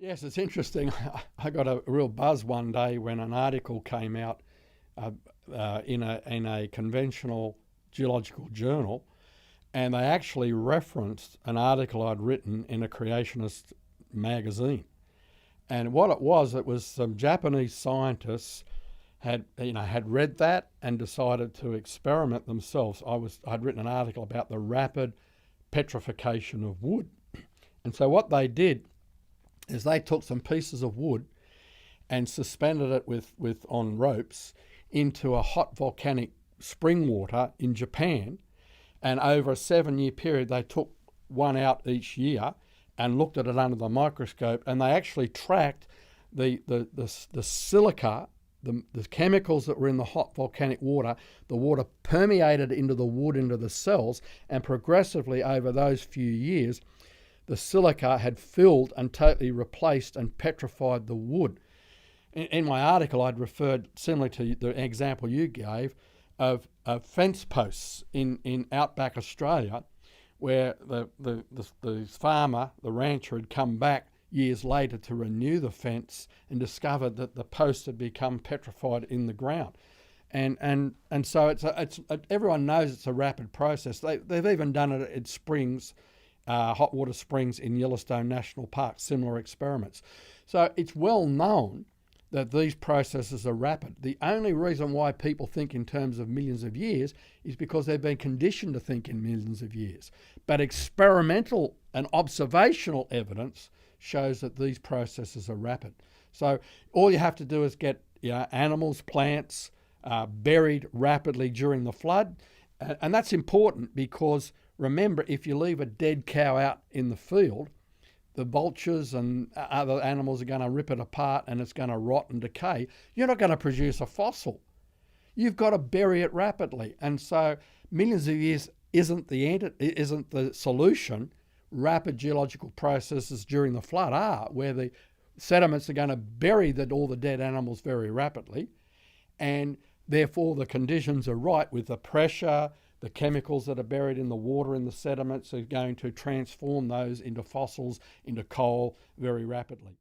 Yes, it's interesting. I got a real buzz one day when an article came out in a conventional geological journal, and they actually referenced an article I'd written in a creationist magazine. And what it was some Japanese scientists had read that and decided to experiment themselves. I'd written an article about the rapid petrification of wood, and so what they did is they took some pieces of wood and suspended it with on ropes into a hot volcanic spring water in Japan, and over a 7-year period they took one out each year and looked at it under the microscope, and they actually tracked the silica, the chemicals that were in the hot volcanic water. The water permeated into the wood, into the cells, and progressively over those few years the silica had filled and totally replaced and petrified the wood. In my article, I'd referred, similar to the example you gave, of fence posts in outback Australia, where the farmer, the rancher, had come back years later to renew the fence and discovered that the posts had become petrified in the ground. And so it's everyone knows it's a rapid process. They've even done it at springs, hot water springs in Yellowstone National Park, similar experiments. So it's well known that these processes are rapid. The only reason why people think in terms of millions of years is because they've been conditioned to think in millions of years. But experimental and observational evidence shows that these processes are rapid. So all you have to do is get animals, plants buried rapidly during the flood. And that's important because, remember, if you leave a dead cow out in the field, the vultures and other animals are going to rip it apart and it's going to rot and decay. You're not going to produce a fossil. You've got to bury it rapidly. And so millions of years isn't the solution. Rapid geological processes during the flood are, where the sediments are going to bury all the dead animals very rapidly, and therefore the conditions are right with the pressure. The chemicals that are buried in the water in the sediments are going to transform those into fossils, into coal very rapidly.